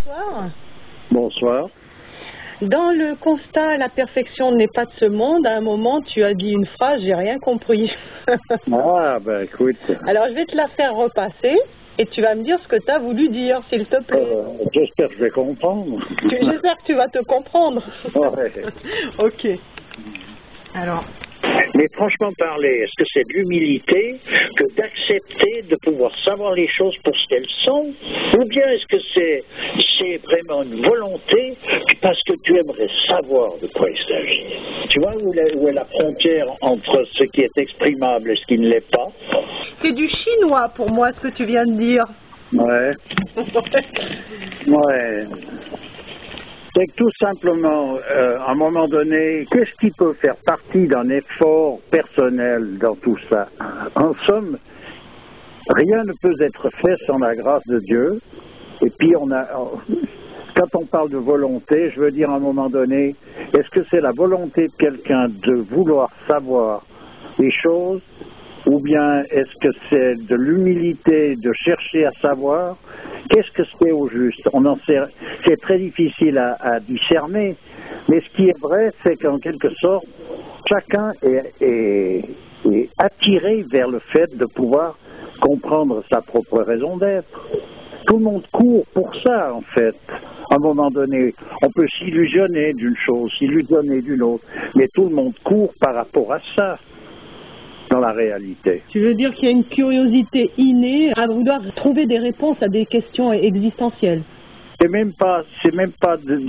Bonsoir. Bonsoir. Dans le constat « la perfection n'est pas de ce monde », à un moment, tu as dit une phrase, j'ai rien compris. Ah, ben écoute. Alors, je vais te la faire repasser et tu vas me dire ce que tu as voulu dire, s'il te plaît. J'espère que je vais comprendre. J'espère que tu vas te comprendre. Ouais. Ok. Alors. Mais franchement parler, est-ce que c'est de l'humilité que d'accepter de pouvoir savoir les choses pour ce qu'elles sont, ou bien est-ce que c'est vraiment une volonté parce que tu aimerais savoir de quoi il s'agit? Tu vois où est la frontière entre ce qui est exprimable et ce qui ne l'est pas? C'est du chinois pour moi ce que tu viens de dire. Ouais. Ouais. C'est que tout simplement, à un moment donné, qu'est-ce qui peut faire partie d'un effort personnel dans tout ça? En somme, rien ne peut être fait sans la grâce de Dieu. Et puis, quand on parle de volonté, je veux dire à un moment donné, est-ce que c'est la volonté de quelqu'un de vouloir savoir les choses, ou bien est-ce que c'est de l'humilité de chercher à savoir? Qu'est-ce que c'est au juste? C'est très difficile à discerner, mais ce qui est vrai, c'est qu'en quelque sorte, chacun est attiré vers le fait de pouvoir comprendre sa propre raison d'être. Tout le monde court pour ça, en fait. À un moment donné, on peut s'illusionner d'une chose, s'illusionner d'une autre, mais tout le monde court par rapport à ça. Dans la réalité. Tu veux dire qu'il y a une curiosité innée à vouloir trouver des réponses à des questions existentielles? C'est même pas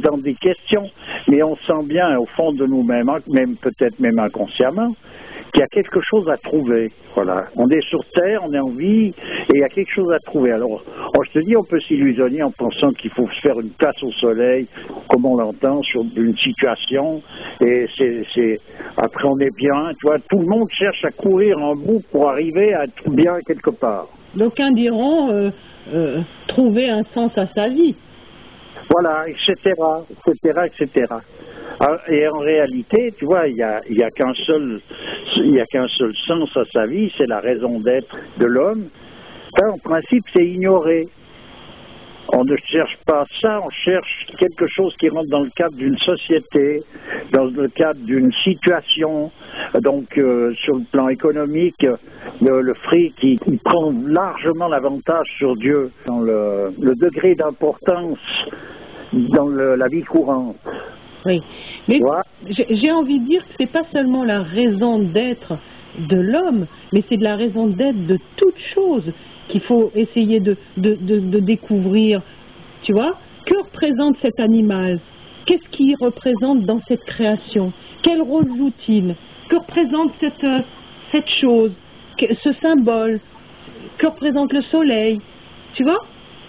dans des questions, mais on sent bien au fond de nous-mêmes, même peut-être même inconsciemment, qu'il y a quelque chose à trouver. Voilà. On est sur Terre, on est en vie, et il y a quelque chose à trouver. Alors, je te dis, on peut s'illusionner en pensant qu'il faut se faire une place au soleil, comme on l'entend, sur une situation, et après on est bien, tu vois, tout le monde cherche à courir en bout pour arriver à être bien quelque part. D'aucuns diront trouver un sens à sa vie. Voilà, etc., etc., etc. Et en réalité, tu vois, il y a qu'un seul sens à sa vie, c'est la raison d'être de l'homme. Ça, en principe, c'est ignoré. On ne cherche pas ça, on cherche quelque chose qui rentre dans le cadre d'une société, dans le cadre d'une situation. Donc, sur le plan économique, le fric, il prend largement l'avantage sur Dieu dans le degré d'importance dans la vie courante. Oui, mais j'ai envie de dire que c'est pas seulement la raison d'être de l'homme, mais c'est de la raison d'être de toute chose qu'il faut essayer de découvrir. Tu vois, que représente cet animal? Qu'est-ce qu'il représente dans cette création? Quel rôle joue-t-il? Que représente cette chose? Ce symbole? Que représente le soleil? Tu vois,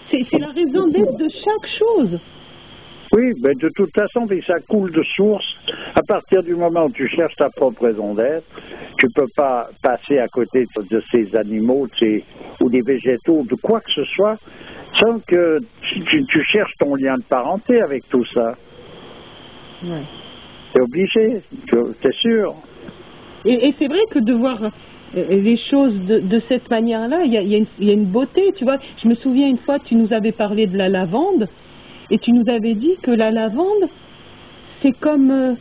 c'est la raison d'être de chaque chose. Oui, mais de toute façon, ça coule de source. À partir du moment où tu cherches ta propre raison d'être, tu ne peux pas passer à côté de ces animaux ou des végétaux, de quoi que ce soit, sans que tu cherches ton lien de parenté avec tout ça. Ouais. C'est obligé, c'est sûr. Et c'est vrai que de voir les choses de cette manière-là, il y a une beauté, tu vois. Je me souviens une fois, tu nous avais parlé de la lavande, et tu nous avais dit que la lavande, c'est comme...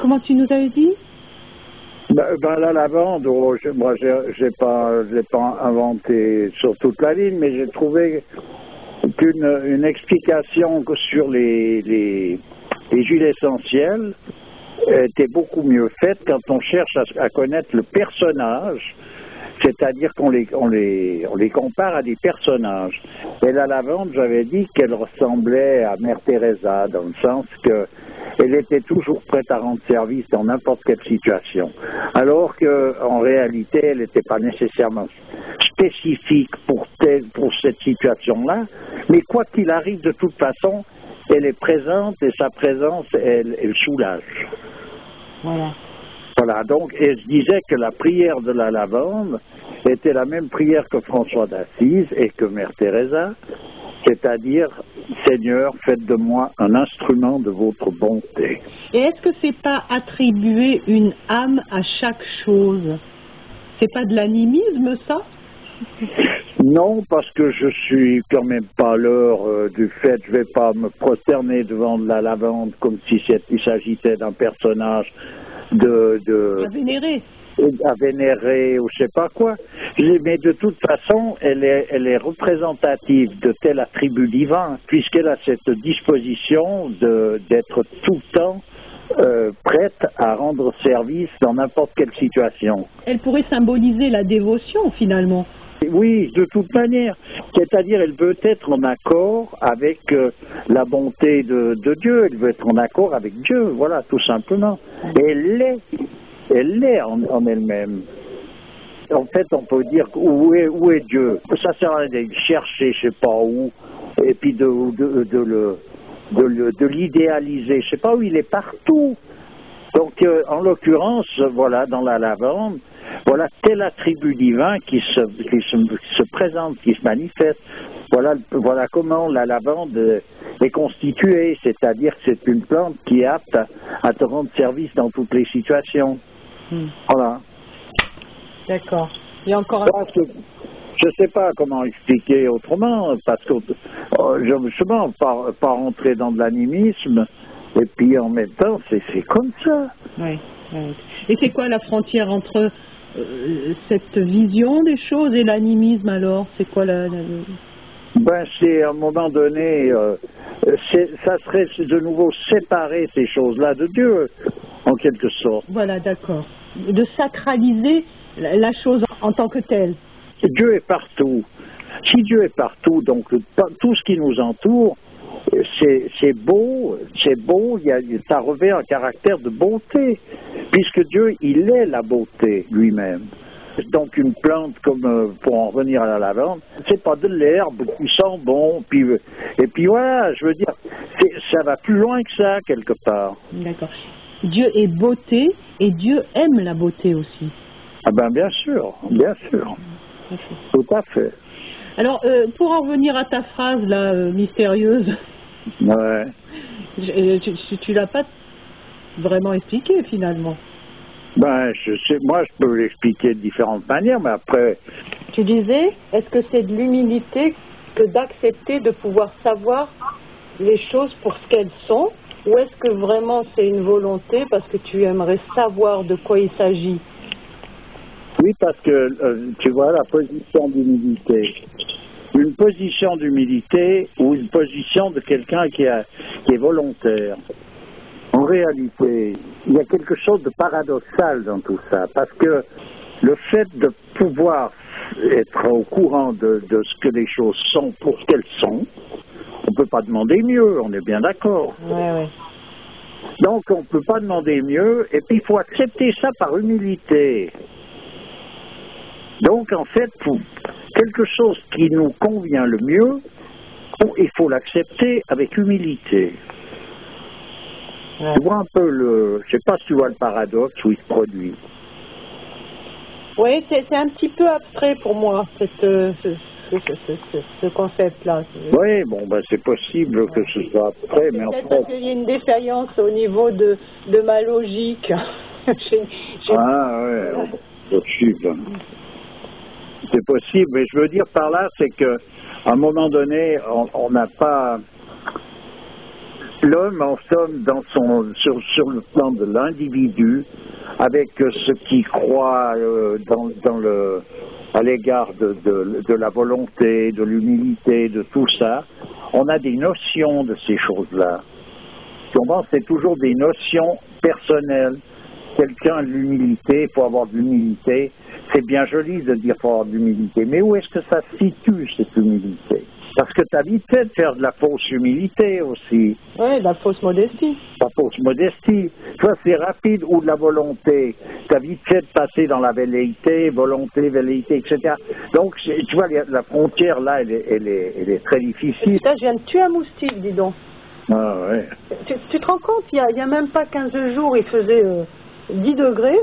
comment tu nous avais dit? La lavande, moi je l'ai pas inventé sur toute la ligne, mais j'ai trouvé qu'une explication sur les huiles essentielles était beaucoup mieux faite quand on cherche à connaître le personnage. C'est-à-dire qu'on les compare à des personnages. Et la lavande, j'avais dit qu'elle ressemblait à Mère Teresa, dans le sens qu'elle était toujours prête à rendre service dans n'importe quelle situation. Alors qu'en réalité, elle n'était pas nécessairement spécifique pour cette situation-là. Mais quoi qu'il arrive, de toute façon, elle est présente et sa présence, elle soulage. Voilà. Voilà, donc, et je disais que la prière de la lavande était la même prière que François d'Assise et que Mère Teresa, c'est-à-dire, Seigneur, faites de moi un instrument de votre bonté. Et est-ce que c'est pas attribuer une âme à chaque chose? C'est pas de l'animisme, ça? Non, parce que je suis quand même pas à l'heure du fait, je vais pas me prosterner devant de la lavande comme si il s'agissait d'un personnage À vénérer. à vénérer ou je sais pas quoi. Mais de toute façon, elle est représentative de tel attribut divin, puisqu'elle a cette disposition d'être tout le temps prête à rendre service dans n'importe quelle situation. Elle pourrait symboliser la dévotion, finalement. Oui, de toute manière. C'est-à-dire, elle veut être en accord avec la bonté de Dieu, elle veut être en accord avec Dieu, voilà, tout simplement. Et elle l'est en elle-même. En fait, on peut dire où est Dieu. Ça sert à rien d'aller chercher, je sais pas où, et puis de l'idéaliser. Je sais pas où, il est partout. Donc, en l'occurrence, voilà, dans la lavande, voilà tel attribut divin qui se présente, qui se manifeste. Voilà comment la lavande est constituée, c'est-à-dire que c'est une plante qui est apte à te rendre service dans toutes les situations. Voilà. D'accord. Il y a encore un... Je ne sais pas comment expliquer autrement, parce que justement, pas rentrer dans de l'animisme, et puis en même temps, c'est comme ça. Oui. Et c'est quoi la frontière entre cette vision des choses et l'animisme alors? C'est quoi Ben, c'est à un moment donné, ça serait de nouveau séparer ces choses-là de Dieu, en quelque sorte. Voilà, d'accord. De sacraliser la chose en tant que telle. Dieu est partout. Si Dieu est partout, donc tout ce qui nous entoure, c'est beau, ça revêt un caractère de beauté, puisque Dieu, il est la beauté lui-même. Donc une plante comme, pour en revenir à la lavande, c'est pas de l'herbe qui sent bon, et puis voilà, je veux dire, ça va plus loin que ça, quelque part. D'accord. Dieu est beauté, et Dieu aime la beauté aussi. Ah ben bien sûr, tout à fait. Alors, pour en revenir à ta phrase là, mystérieuse, ouais. tu l'as pas vraiment expliqué finalement. Ben, moi je peux l'expliquer de différentes manières, mais après... Tu disais, est-ce que c'est de l'humilité que d'accepter de pouvoir savoir les choses pour ce qu'elles sont, ou est-ce que vraiment c'est une volonté parce que tu aimerais savoir de quoi il s'agit? Oui, parce que, tu vois, la position d'humilité. Une position d'humilité ou une position de quelqu'un qui est volontaire. En réalité, il y a quelque chose de paradoxal dans tout ça, parce que le fait de pouvoir être au courant de ce que les choses sont pour ce qu'elles sont, on ne peut pas demander mieux, on est bien d'accord. Ouais. Donc on ne peut pas demander mieux, et puis il faut accepter ça par humilité. Donc, en fait, pour quelque chose qui nous convient le mieux, il faut l'accepter avec humilité. Ouais. Tu vois un peu je ne sais pas si tu vois le paradoxe où il se produit. Oui, c'est un petit peu abstrait pour moi, ce concept-là. Oui, bon, ben, c'est possible que ce soit abstrait, mais en fait... Peut-être qu'il y a une défaillance au niveau de ma logique. Ah, ouais, possible. C'est possible, mais je veux dire par là, c'est qu'à un moment donné, on n'a pas... L'homme, en somme, sur le plan de l'individu, avec ce qu'il croit à l'égard de la volonté, de l'humilité, de tout ça, on a des notions de ces choses-là. Souvent, c'est toujours des notions personnelles. Quelqu'un a de l'humilité, il faut avoir de l'humilité. C'est bien joli de dire qu'il faut avoir de l'humilité, mais où est-ce que ça se situe, cette humilité? Parce que tu as vite fait de faire de la fausse humilité aussi. Oui, de la fausse modestie. La fausse modestie. Tu vois, c'est rapide, ou de la volonté. Tu as vite fait de passer dans la velléité, etc. Donc, tu vois, la frontière, là, elle est très difficile. Putain, je viens de tuer un moustique, dis donc. Ah, ouais. Tu te rends compte, il y a même pas 15 jours, il faisait 10 degrés.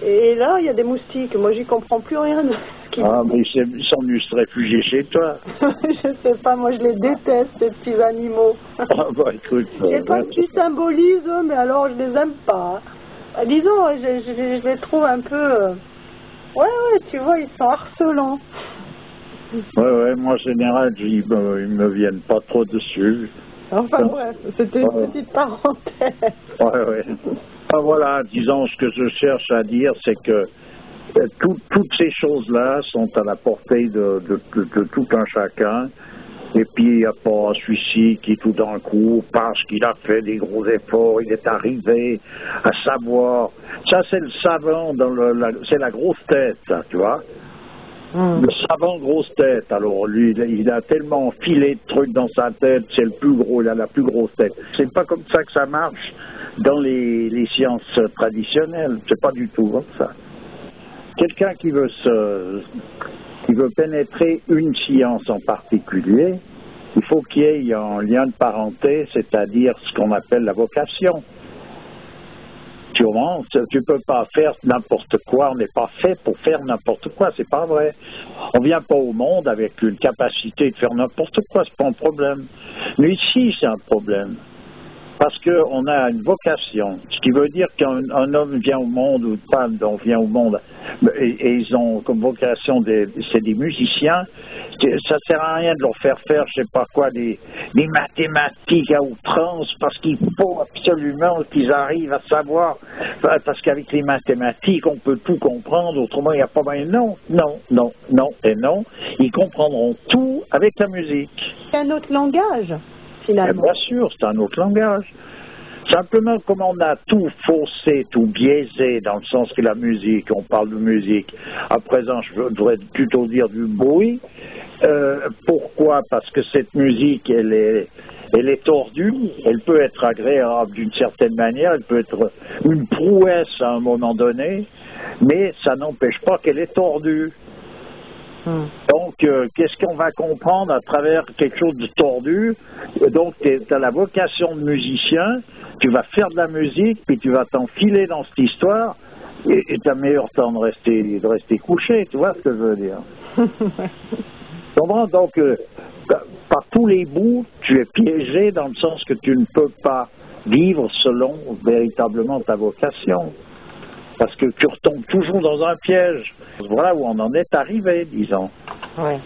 Et là, il y a des moustiques. Moi, j'y comprends plus rien de ce qui... Ah, mais ils sont venus se réfugier chez toi. Je sais pas, moi, je les déteste, ces petits animaux. Ah, bah, écoute... Je sais pas ce qu'ils symbolisent, mais alors, je les aime pas. Disons, je les trouve un peu... Ouais, tu vois, ils sont harcelants. Ouais, moi en général, ils me viennent pas trop dessus. Enfin bref, c'était une petite parenthèse. Ouais. Voilà, disons, ce que je cherche à dire, c'est que toutes ces choses-là sont à la portée de tout un chacun. Et puis, il n'y a pas celui-ci qui, tout d'un coup, parce qu'il a fait des gros efforts, il est arrivé à savoir. Ça, c'est le savant, c'est la grosse tête, ça, tu vois. Le savant grosse tête. Alors, lui, il a tellement filé de trucs dans sa tête, c'est le plus gros, il a la plus grosse tête. C'est pas comme ça que ça marche dans les sciences traditionnelles. C'est pas du tout comme ça. Quelqu'un qui veut pénétrer une science en particulier, il faut qu'il y ait un lien de parenté, c'est-à-dire ce qu'on appelle la vocation. Tu ne peux pas faire n'importe quoi, on n'est pas fait pour faire n'importe quoi, c'est pas vrai. On ne vient pas au monde avec une capacité de faire n'importe quoi, c'est pas un problème. Mais ici, c'est un problème. Parce qu'on a une vocation, ce qui veut dire qu'un homme vient au monde ou une femme vient au monde et ils ont comme vocation, c'est des musiciens, ça ne sert à rien de leur faire je sais pas quoi, des mathématiques à outrance parce qu'il faut absolument qu'ils arrivent à savoir, parce qu'avec les mathématiques on peut tout comprendre, autrement il n'y a pas moyen. Non et non, ils comprendront tout avec la musique. C'est un autre langage. Finalement. Bien sûr, c'est un autre langage. Simplement, comme on a tout faussé, tout biaisé, dans le sens que la musique, on parle de musique, à présent, je voudrais plutôt dire du bruit. Pourquoi? Parce que cette musique, elle est tordue, elle peut être agréable d'une certaine manière, elle peut être une prouesse à un moment donné, mais ça n'empêche pas qu'elle est tordue. Donc, qu'est-ce qu'on va comprendre à travers quelque chose de tordu? Donc, tu as la vocation de musicien, tu vas faire de la musique, puis tu vas t'enfiler dans cette histoire, et tu as meilleur temps de rester couché, tu vois ce que je veux dire? Donc, par tous les bouts, tu es piégé dans le sens que tu ne peux pas vivre selon véritablement ta vocation. Parce que tu retombes toujours dans un piège. Voilà où on en est arrivé, disons. Ouais.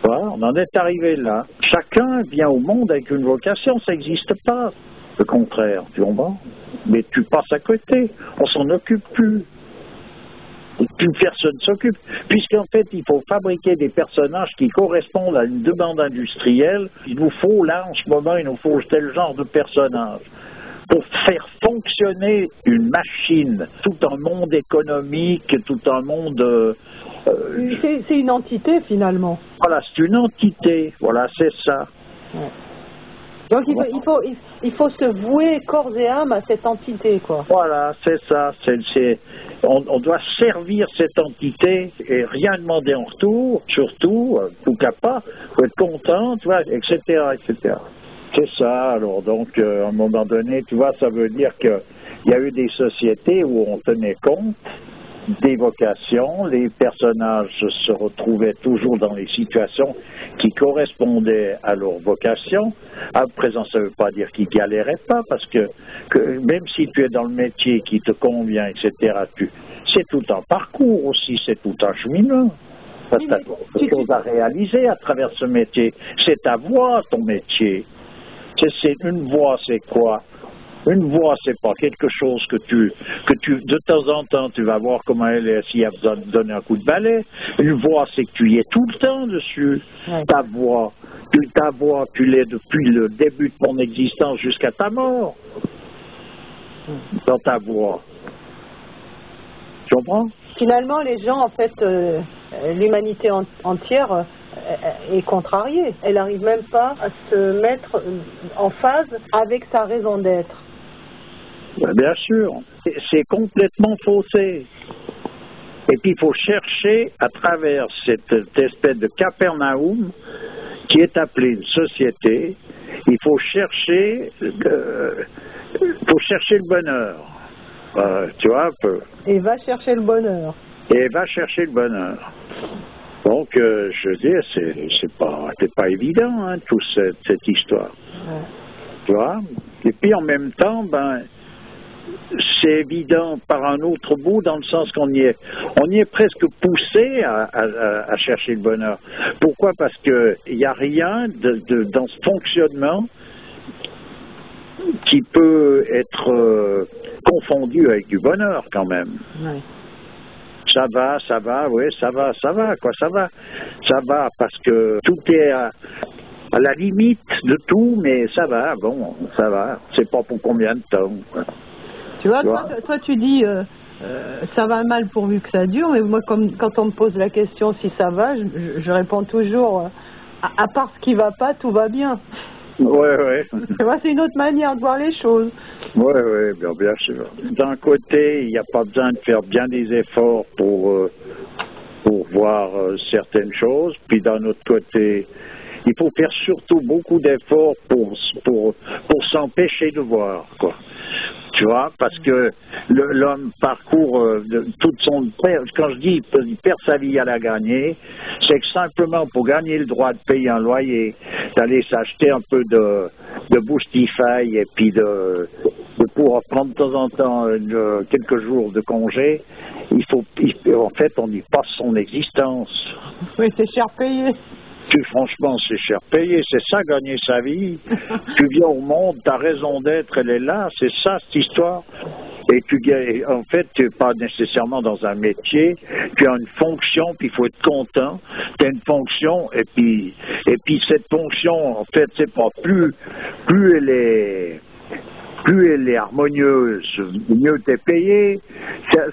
Voilà, on en est arrivé là. Chacun vient au monde avec une vocation, ça n'existe pas. Le contraire, tu comprends? Mais tu passes à côté, on s'en occupe plus. Et plus personne s'occupe. Puisqu'en fait, il faut fabriquer des personnages qui correspondent à une demande industrielle. Il nous faut, là, en ce moment, il nous faut tel genre de personnage. Pour faire fonctionner une machine, tout un monde économique, tout un monde... c'est une entité, finalement. Voilà, c'est une entité, voilà, c'est ça. Ouais. Donc il faut se vouer corps et âme à cette entité, quoi. Voilà, c'est ça. On doit servir cette entité et rien demander en retour, surtout, tout cas pas, faut être content, tu vois, etc., etc. C'est ça, alors donc à un moment donné, tu vois, ça veut dire qu'il y a eu des sociétés où on tenait compte des vocations, les personnages se retrouvaient toujours dans les situations qui correspondaient à leur vocation. À présent, ça ne veut pas dire qu'ils galéraient pas, parce que même si tu es dans le métier qui te convient, etc., c'est tout un parcours aussi, c'est tout un cheminement. Parce que tu as des choses à réaliser à travers ce métier. C'est ta voie, ton métier. C'est une voie, c'est quoi? Une voix, c'est pas quelque chose que tu, de temps en temps, tu vas voir comment elle est, s'il y a besoin de donner un coup de balai. Une voix, c'est que tu y es tout le temps dessus. Ouais. Ta voix, tu l'es depuis le début de ton existence jusqu'à ta mort. Dans ta voix. Tu comprends? Finalement, les gens, en fait, l'humanité entière est contrariée. Elle n'arrive même pas à se mettre en phase avec sa raison d'être. Bien sûr, c'est complètement faussé. Et puis il faut chercher à travers cette espèce de Capernaum qui est appelée une société, il faut chercher le bonheur. Tu vois un peu. Et va chercher le bonheur. Et va chercher le bonheur. Donc, je veux dire, c'est pas évident, hein, toute cette histoire. Ouais. Tu vois? Et puis, en même temps, c'est évident par un autre bout, dans le sens qu'on y est presque poussé à chercher le bonheur. Pourquoi? Parce qu'il n'y a rien dans ce fonctionnement qui peut être confondu avec du bonheur quand même. Ouais. Ça va, oui, ça va, quoi, ça va. Ça va parce que tout est à la limite de tout, mais ça va, bon, ça va. C'est pas pour combien de temps, quoi. Tu vois, toi tu dis ça va mal pourvu que ça dure, mais moi quand on me pose la question si ça va, je réponds toujours à part ce qui va pas, tout va bien. Ouais. Tu vois, c'est une autre manière de voir les choses. Ouais, bien sûr. D'un côté, il n'y a pas besoin de faire bien des efforts pour voir certaines choses, puis d'un autre côté, il faut faire surtout beaucoup d'efforts pour s'empêcher de voir, quoi. Tu vois, parce que l'homme parcourt toute son... Quand je dis il perd sa vie à la gagner, c'est que simplement pour gagner le droit de payer un loyer, d'aller s'acheter un peu de Boostify et puis de pouvoir prendre de temps en temps quelques jours de congé, en fait, on y passe son existence. Oui, c'est cher payé. Franchement, c'est cher payé, c'est ça, gagner sa vie. Tu viens au monde, ta raison d'être, elle est là, c'est ça, cette histoire. Et en fait, tu n'es pas nécessairement dans un métier, tu as une fonction, puis il faut être content. Tu as une fonction, et puis cette fonction, en fait, c'est pas plus elle est harmonieuse, mieux t'es payé.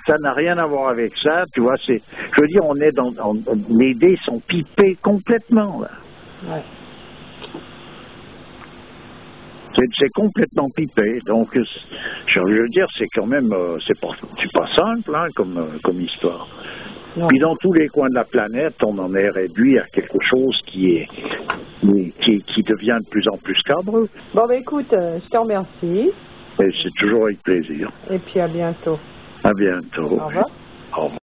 Ça n'a rien à voir avec ça, tu vois. Je veux dire, les dés sont pipés complètement, là. Ouais. C'est complètement pipé. Donc, je veux dire, c'est quand même, c'est pas simple, hein, comme histoire. Non. Puis dans tous les coins de la planète, on en est réduit à quelque chose qui devient de plus en plus scabreux. Bon, ben écoute, je te remercie. Et c'est toujours avec plaisir. Et puis à bientôt. À bientôt. Au revoir. Au revoir.